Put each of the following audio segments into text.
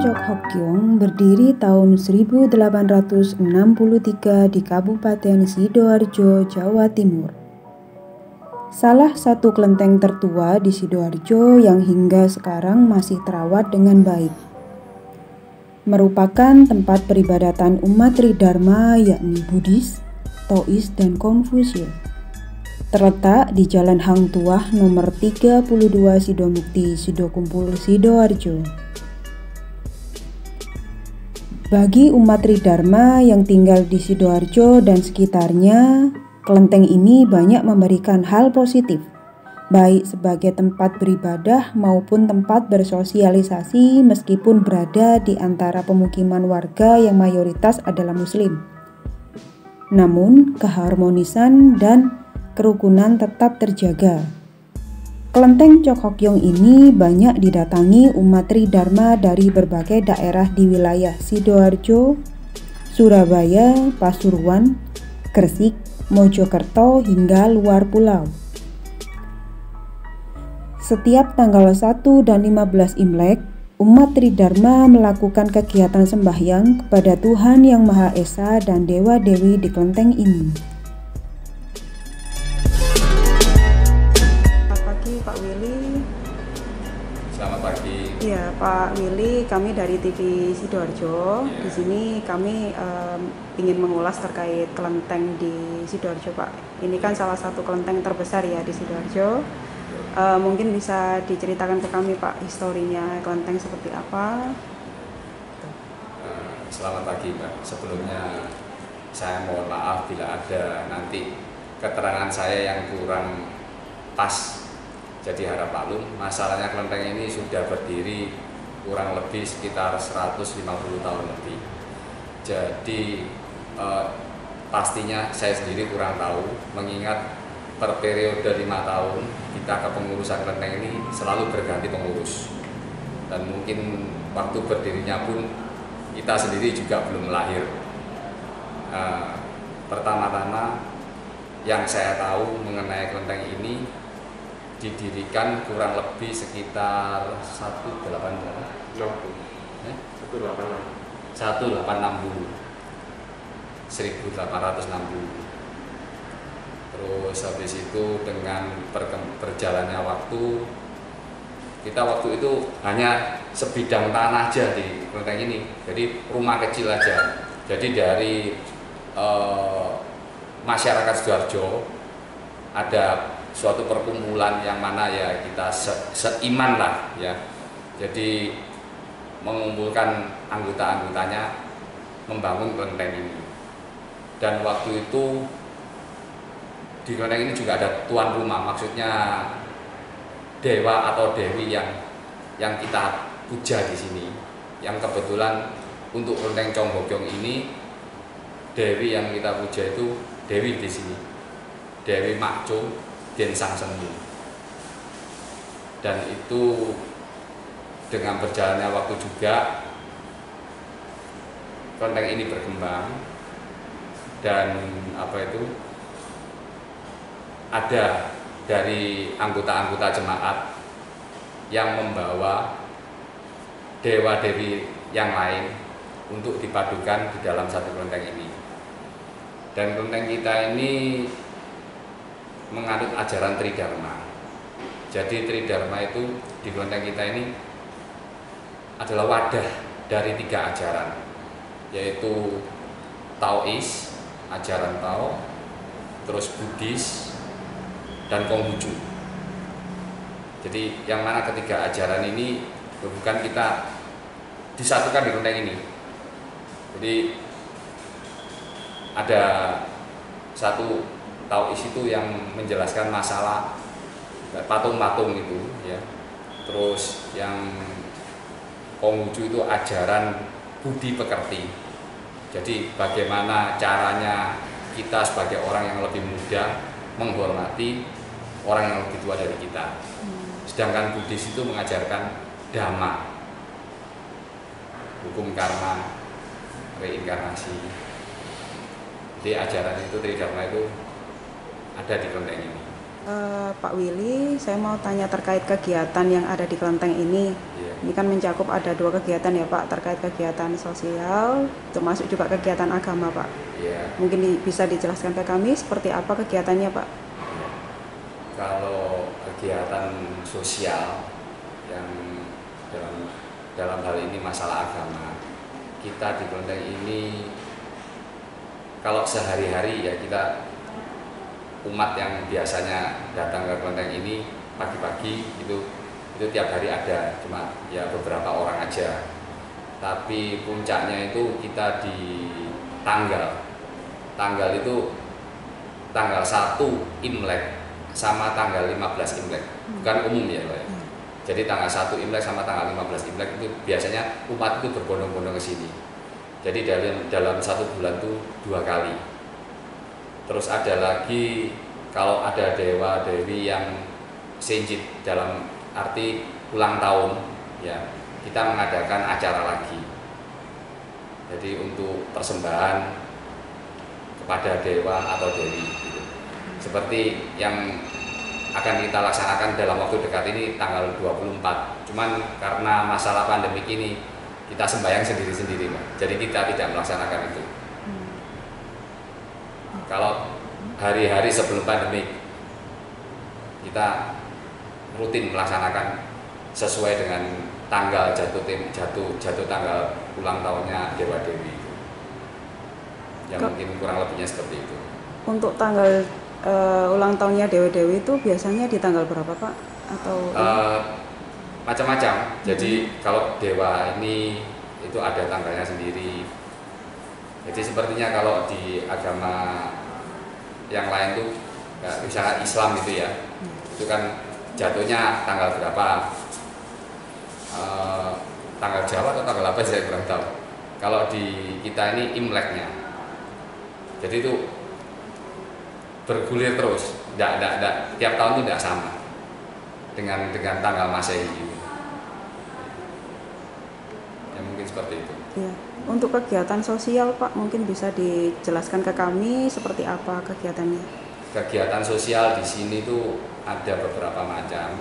Chok Hok Kyong berdiri tahun 1863 di Kabupaten Sidoarjo, Jawa Timur. Salah satu kelenteng tertua di Sidoarjo yang hingga sekarang masih terawat dengan baik. Merupakan tempat peribadatan umat Tridharma yakni Buddhis, Taois, dan Konfusius. Terletak di Jalan Hang Tuah nomor 32 Sidomukti, Sidokumpul, Sidoarjo. Bagi umat Tridharma yang tinggal di Sidoarjo dan sekitarnya, kelenteng ini banyak memberikan hal positif, baik sebagai tempat beribadah maupun tempat bersosialisasi meskipun berada di antara pemukiman warga yang mayoritas adalah Muslim. Namun, keharmonisan dan kerukunan tetap terjaga. Kelenteng Chok Hok Kyong ini banyak didatangi umat Tridharma dari berbagai daerah di wilayah Sidoarjo, Surabaya, Pasuruan, Gresik, Mojokerto hingga luar pulau. Setiap tanggal 1 dan 15 Imlek, umat Tridharma melakukan kegiatan sembahyang kepada Tuhan Yang Maha Esa dan Dewa-Dewi di kelenteng ini. Pak Willy. Selamat pagi. Iya, Pak Willy, kami dari TV Sidoarjo. Yeah. Di sini kami ingin mengulas terkait kelenteng di Sidoarjo, Pak. Ini kan salah satu kelenteng terbesar ya di Sidoarjo. Mungkin bisa diceritakan ke kami, Pak, historinya kelenteng seperti apa? Selamat pagi, Mbak. Sebelumnya saya mohon maaf bila ada nanti keterangan saya yang kurang pas. Jadi harap maklum, masalahnya kelenteng ini sudah berdiri kurang lebih sekitar 150 tahun lebih. Jadi pastinya saya sendiri kurang tahu, mengingat per periode 5 tahun kita kepengurusan kelenteng ini selalu berganti pengurus. Dan mungkin waktu berdirinya pun kita sendiri juga belum lahir. Pertama-tama yang saya tahu mengenai kelenteng ini didirikan kurang lebih sekitar 1860. Terus habis itu dengan berjalannya waktu, kita waktu itu hanya sebidang tanah aja di kelenteng ini, jadi rumah kecil aja. Jadi dari masyarakat Sidoarjo ada suatu perkumpulan yang mana ya kita seiman lah ya. Jadi mengumpulkan anggota-anggotanya membangun kelenteng ini. Dan waktu itu di kelenteng ini juga ada tuan rumah, maksudnya dewa atau dewi yang kita puja di sini. Yang kebetulan untuk kelenteng Chok Hok Kyong ini dewi yang kita puja itu dewi di sini, Dewi Makco Den Sang Semu. Dan itu dengan berjalannya waktu juga kelenteng ini berkembang dan ada dari anggota-anggota jemaat yang membawa dewa-dewi yang lain untuk dipadukan di dalam satu kelenteng ini. Dan kelenteng kita ini menganut ajaran Tridharma. Jadi Tridharma itu di kelenteng kita ini adalah wadah dari 3 ajaran, yaitu Taois, ajaran Tao, terus Buddhis, dan Konghucu. Jadi yang mana ketiga ajaran ini bukan kita disatukan di kelenteng ini. Jadi ada satu Taois itu yang menjelaskan masalah patung-patung itu ya. Terus yang Konghucu itu ajaran budi pekerti. Jadi bagaimana caranya kita sebagai orang yang lebih muda menghormati orang yang lebih tua dari kita. Sedangkan Buddhis itu mengajarkan dhamma, hukum karma, reinkarnasi. Jadi ajaran itu Tridharma itu ada di kelenteng ini. Pak Willy, saya mau tanya terkait kegiatan yang ada di kelenteng ini. Iya. Ini kan mencakup ada 2 kegiatan ya Pak, terkait kegiatan sosial, termasuk juga kegiatan agama Pak. Iya. Mungkin bisa dijelaskan ke kami seperti apa kegiatannya Pak? Iya. Kalau kegiatan sosial yang dalam hal ini masalah agama, kita di kelenteng ini kalau sehari-hari ya kita umat yang biasanya datang ke kelenteng ini pagi-pagi itu tiap hari ada, cuma ya beberapa orang aja. Tapi puncaknya itu kita di tanggal itu tanggal 1 Imlek sama tanggal 15 Imlek, bukan umum ya Pak ya. Jadi tanggal 1 Imlek sama tanggal 15 Imlek itu biasanya umat itu berbondong-bondong ke sini. Jadi dalam 1 bulan itu 2 kali. Terus ada lagi kalau ada dewa dewi yang senjit dalam arti ulang tahun, ya kita mengadakan acara lagi. Jadi untuk persembahan kepada dewa atau dewi, gitu. Seperti yang akan kita laksanakan dalam waktu dekat ini tanggal 24. Cuman karena masalah pandemik ini kita sembahyang sendiri-sendiri, Pak. Jadi kita tidak melaksanakan itu. Kalau hari-hari sebelum pandemi kita rutin melaksanakan sesuai dengan tanggal jatuh tanggal ulang tahunnya dewa dewi. Mungkin kurang lebihnya seperti itu. Untuk tanggal ulang tahunnya dewa dewi itu biasanya di tanggal berapa Pak? Atau macam-macam. Jadi kalau dewa ini itu ada tanggalnya sendiri. Jadi sepertinya kalau di agama yang lain tuh misalnya Islam itu ya, itu kan jatuhnya tanggal berapa, tanggal Jawa atau tanggal apa saya kurang tahu. Kalau di kita ini Imleknya, jadi itu bergulir terus, tidak tiap tahun itu tidak sama dengan tanggal Masehi ini. Ya mungkin seperti itu. Ya. Untuk kegiatan sosial Pak, mungkin bisa dijelaskan ke kami seperti apa kegiatannya? Kegiatan sosial di sini tuh ada beberapa macam.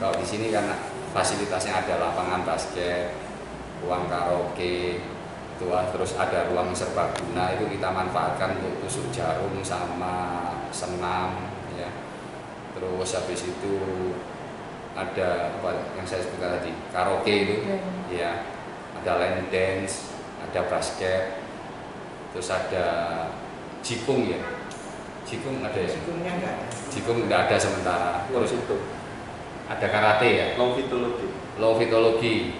Kalau di sini kan fasilitasnya ada lapangan basket, ruang karaoke, terus ada ruang serbaguna, itu kita manfaatkan untuk tusuk jarum sama senam, ya. Terus habis itu ada apa yang saya sebutkan tadi, karaoke itu, ya. Ada line dance, ada basket, terus ada jipung ya. Jipung ada ya? Jipungnya enggak ada. Jipung enggak ada sementara. Terus itu ada karate ya? Long fitologi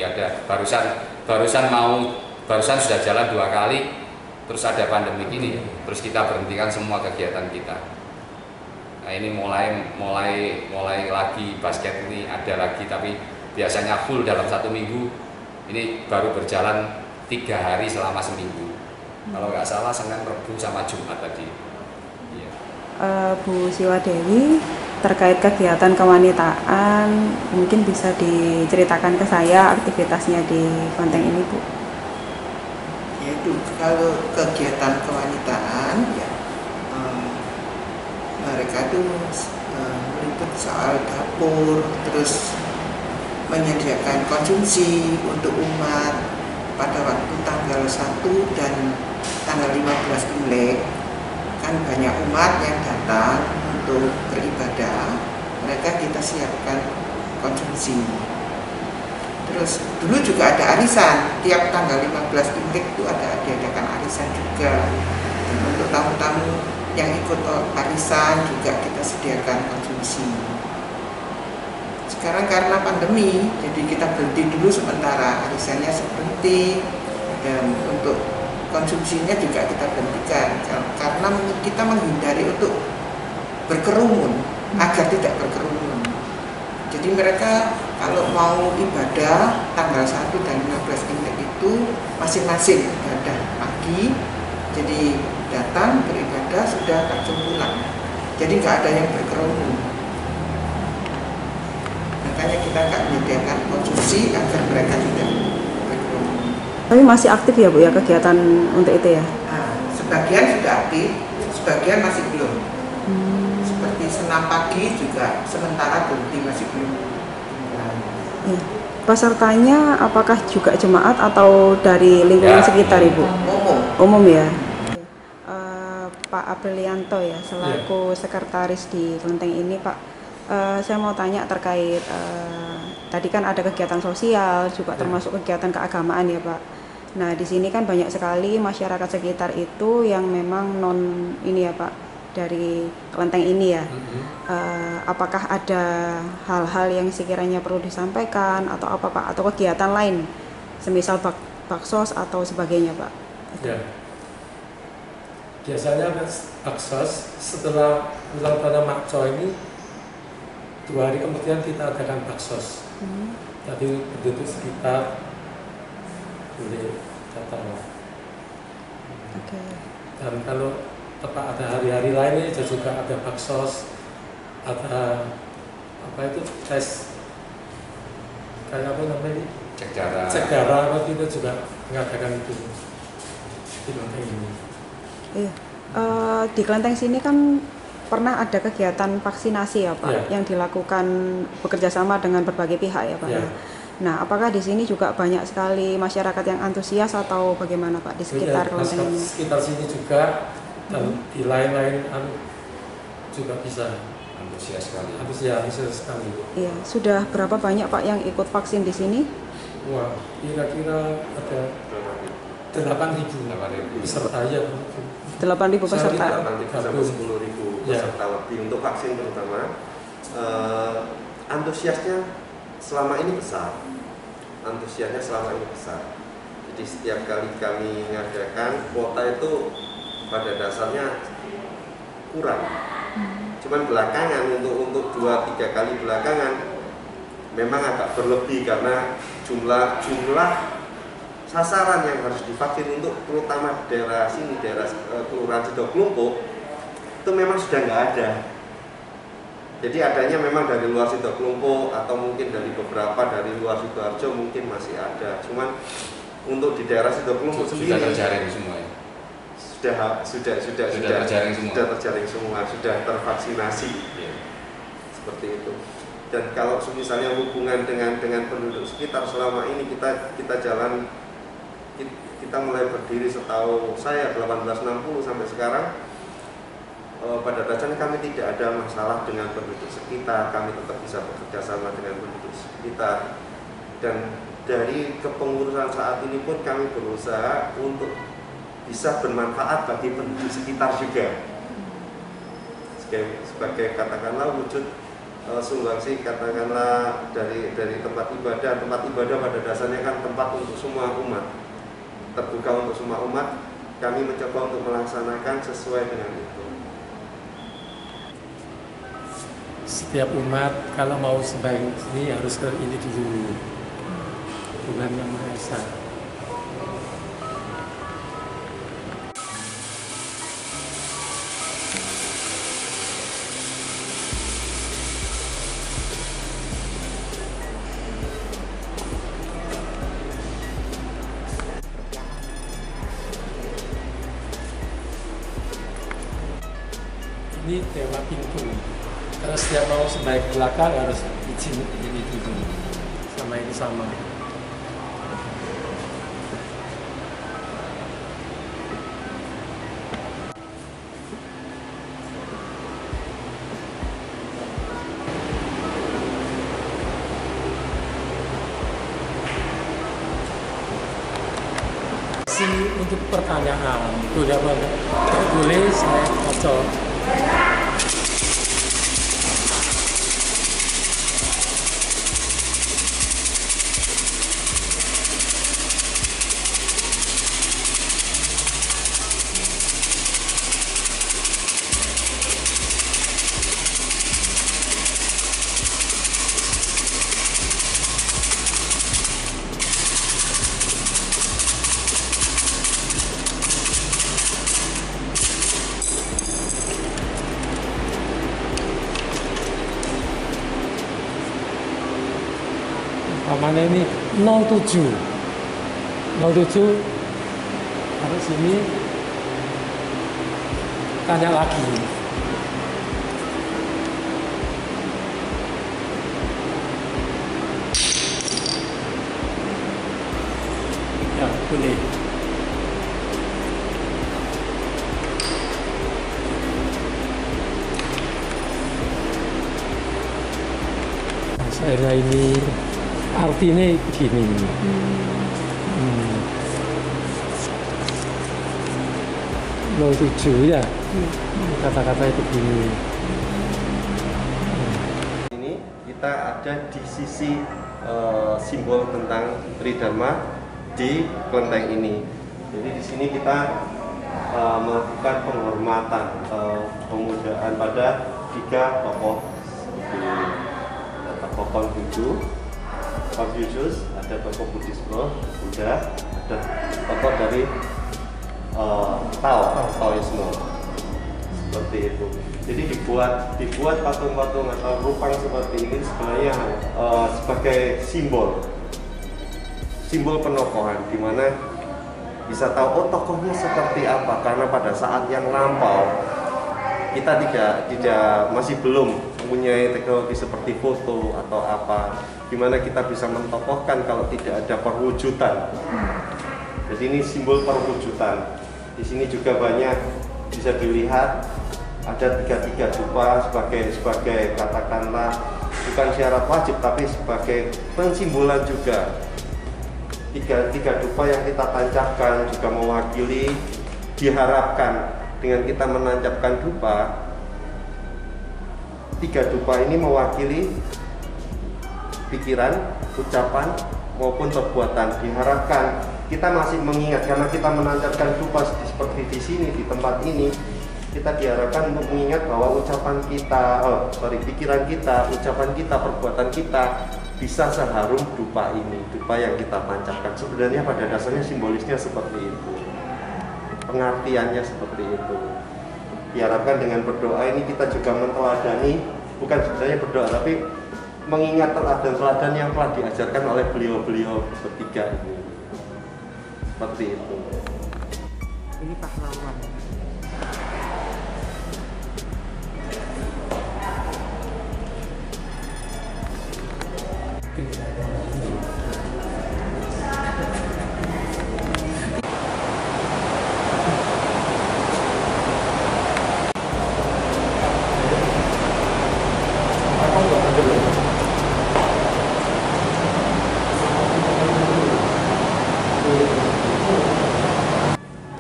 ada. Barusan sudah jalan 2 kali. Terus ada pandemi ini, terus kita berhentikan semua kegiatan kita. Nah ini mulai lagi basket ini ada lagi, tapi biasanya full dalam 1 minggu. Ini baru berjalan 3 hari selama seminggu. Kalau nggak salah Senin, Rabu, sama Jumat tadi. Iya. Bu Siwadewi, terkait kegiatan kewanitaan, mungkin bisa diceritakan ke saya aktivitasnya di kelenteng ini, Bu? Yaitu kalau kegiatan kewanitaan, ya mereka tuh meliput soal dapur, terus menyediakan konsumsi untuk umat pada waktu tanggal 1 dan tanggal 15 Imlek. Kan banyak umat yang datang untuk beribadah, mereka kita siapkan konsumsi. Terus dulu juga ada arisan, tiap tanggal 15 Imlek itu diadakan arisan juga. Dan untuk tamu-tamu yang ikut arisan juga kita sediakan konsumsi. Sekarang karena pandemi, jadi kita berhenti dulu sementara, arisannya berhenti, dan untuk konsumsinya juga kita berhentikan karena kita menghindari untuk berkerumun agar tidak berkerumun. Jadi mereka kalau mau ibadah tanggal 1 dan 15 Imlek itu masing-masing ibadah pagi, jadi datang beribadah sudah langsung pulang. Jadi nggak ada yang berkerumun. Makanya kita akan menyediakan konsumsi agar mereka tidak berkerumun. Tapi masih aktif ya Bu ya kegiatan untuk itu ya? Nah, sebagian sudah aktif, sebagian masih belum. 6 pagi juga sementara berhenti, masih belum mulai. Ya. Pesertanya apakah juga jemaat atau dari lingkungan sekitar, Ibu? Umum ya. Pak Aprilianto ya, selaku sekretaris di kelenteng ini, Pak. Saya mau tanya terkait tadi kan ada kegiatan sosial juga termasuk kegiatan keagamaan ya, Pak. Nah, di sini kan banyak sekali masyarakat sekitar itu yang memang non ini ya, Pak, dari kelenteng ini ya. Apakah ada hal-hal yang sekiranya perlu disampaikan atau apa, Pak, atau kegiatan lain semisal baksos atau sebagainya, Pak? Ya. Biasanya baksos setelah ulang tahun Makco ini 2 hari kemudian kita adakan baksos. Tadi penduduk sekitar boleh datang. Dan kalau tepat ada hari-hari lainnya juga ada baksos, ada apa itu tes kayak apa namanya? Cek darah waktu itu juga mengadakan itu di kelenteng ini. Iya. Di kelenteng sini kan pernah ada kegiatan vaksinasi ya, Pak, yang dilakukan bekerjasama dengan berbagai pihak ya, Pak. Nah, apakah di sini juga banyak sekali masyarakat yang antusias atau bagaimana, Pak, di sekitar kelenteng ini? Sekitar sini juga dan di lain-lain juga bisa antusias sekali. Iya, sudah berapa banyak, Pak, yang ikut vaksin di sini? Wah, kira-kira ada 8.000 peserta ya. 8.000 peserta. 10.000 peserta lebih untuk vaksin terutama. Antusiasnya selama ini besar. Jadi setiap kali kami mengadakan kuota itu pada dasarnya kurang. Cuman belakangan untuk 2-3 kali belakangan memang agak berlebih karena jumlah sasaran yang harus divaksin untuk terutama daerah sini, daerah Kelurahan Sidoklumpo itu memang sudah nggak ada. Jadi adanya memang dari luar Sidoklumpo atau mungkin dari beberapa dari luar Sidoarjo mungkin masih ada. Cuman untuk di daerah Sidoklumpo sendiri sudah terjaring semua ya? Sudah terjaring semua, sudah tervaksinasi. Seperti itu. Dan kalau misalnya hubungan dengan penduduk sekitar selama ini kita mulai berdiri setahu saya 1860 sampai sekarang, pada dasarnya kami tidak ada masalah dengan penduduk sekitar, kami tetap bisa bekerja sama dengan penduduk sekitar. Dan dari kepengurusan saat ini pun kami berusaha untuk bisa bermanfaat bagi penduduk sekitar juga, sebagai katakanlah wujud sumbangsi katakanlah dari tempat ibadah pada dasarnya kan tempat untuk semua umat, terbuka untuk semua umat. Kami mencoba untuk melaksanakan sesuai dengan itu. Setiap umat kalau mau sembahyang ini harus ke ini dulu, Tuhan Yang Maha Esa. Ini tema pintu. Karena setiap mau sembahyang ke belakang harus izin ini dulu. Sama ini sama. Untuk pertanyaan, boleh apa enggak? Boleh saya cocok. Mana ini 07 harus sini tanya lagi Ya, boleh. Saya ini artinya begini. Lo 7 ya, kata-kata itu begini. Ini kita ada di sisi simbol tentang Tridharma di kelenteng ini. Jadi di sini kita melakukan penghormatan, pemujaan pada 3 tokoh seperti tokoh Konfusius, ada tokoh Buddhisme, Buddha, ada tokoh dari Taoisme, seperti itu. Jadi dibuat patung-patung atau rupang seperti ini sebenarnya sebagai simbol penokohan, di mana bisa tahu tokohnya seperti apa, karena pada saat yang lampau kita masih belum mempunyai teknologi seperti foto atau apa, gimana kita bisa mentokohkan kalau tidak ada perwujudan. Jadi ini simbol perwujudan. Di sini juga banyak bisa dilihat ada 3 dupa sebagai katakanlah bukan syarat wajib tapi sebagai pensimbolan juga. 3 dupa yang kita tancapkan juga mewakili, diharapkan dengan kita menancapkan dupa, 3 dupa ini mewakili pikiran, ucapan maupun perbuatan. Diharapkan kita masih mengingat, karena kita menancapkan dupa seperti di sini, di tempat ini, kita diharapkan untuk mengingat bahwa pikiran kita, ucapan kita, perbuatan kita bisa seharum dupa ini, dupa yang kita tancapkan. Sebenarnya pada dasarnya simbolisnya seperti itu, pengertiannya seperti itu. Diharapkan dengan berdoa ini kita juga menteladani, bukan sebenarnya berdoa, tapi mengingat teladan-teladan yang telah diajarkan oleh beliau-beliau bertiga ini. Seperti itu. Ini pahlawan.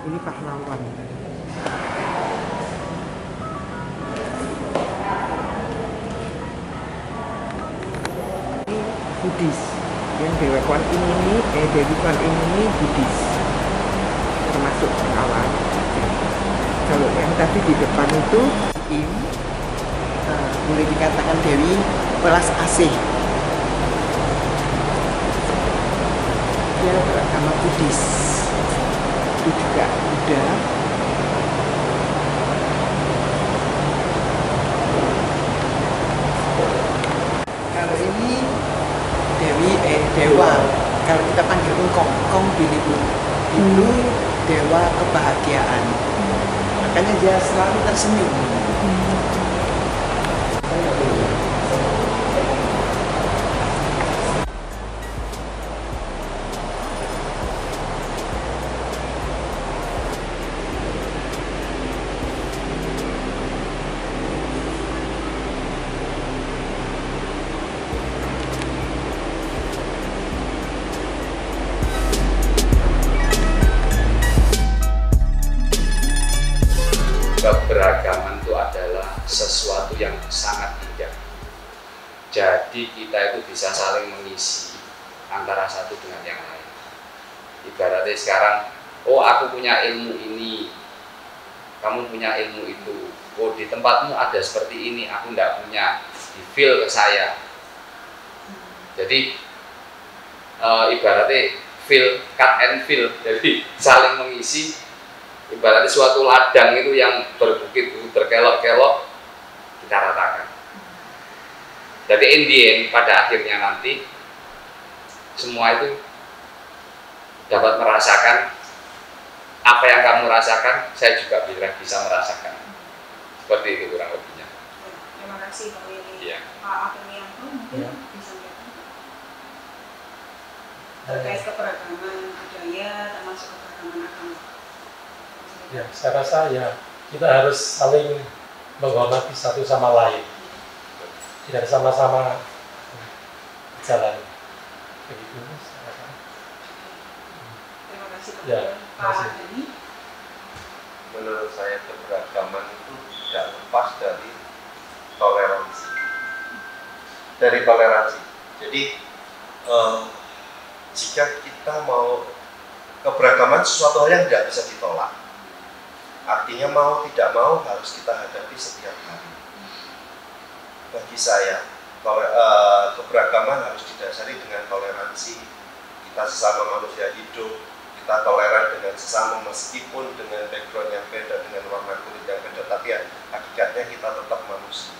Ini pahlawan. Ini Buddhis. Yang Dewi Kuan Yin ini Buddhis, termasuk pengawal. Kalau yang tadi di depan itu boleh dikatakan Dewi Welas Asih. Dia beragama Buddhis. Itu juga Buddha. Kalau ini dewa, kalau kita panggil Kong Bilibu, itu dewa kebahagiaan. Makanya dia selalu tersenyum. Keberagaman itu adalah sesuatu yang sangat indah. Jadi kita itu bisa saling mengisi antara satu dengan yang lain. Ibaratnya sekarang, oh aku punya ilmu ini, kamu punya ilmu itu. Oh di tempatmu ada seperti ini, aku tidak punya, di feel ke saya. Jadi ibaratnya feel, cut and feel, jadi saling mengisi. Ibaratnya suatu ladang itu yang berbukit berkelok-kelok, kita ratakan. Jadi in the end, pada akhirnya nanti semua itu dapat merasakan apa yang kamu rasakan, saya juga bisa merasakan. Seperti itu kurang lebihnya. Terima kasih Pak Willy. Ya. Pak Afrianto mungkin bisa terkait keberagaman budaya keragaman agama? Ya, saya rasa ya kita harus saling menghormati satu sama lain, tidak sama-sama jalan. Begitu. Terima kasih Ya, Pak Dhani. Menurut saya keberagaman itu tidak lepas dari toleransi. Jadi jika kita mau keberagaman sesuatu hal yang tidak bisa ditolak. Artinya mau tidak mau harus kita hadapi setiap hari. Bagi saya, keberagaman harus didasari dengan toleransi. Kita sesama manusia hidup, kita toleran dengan sesama meskipun dengan background yang beda, dengan warna kulit yang beda, tapi ya hakikatnya kita tetap manusia.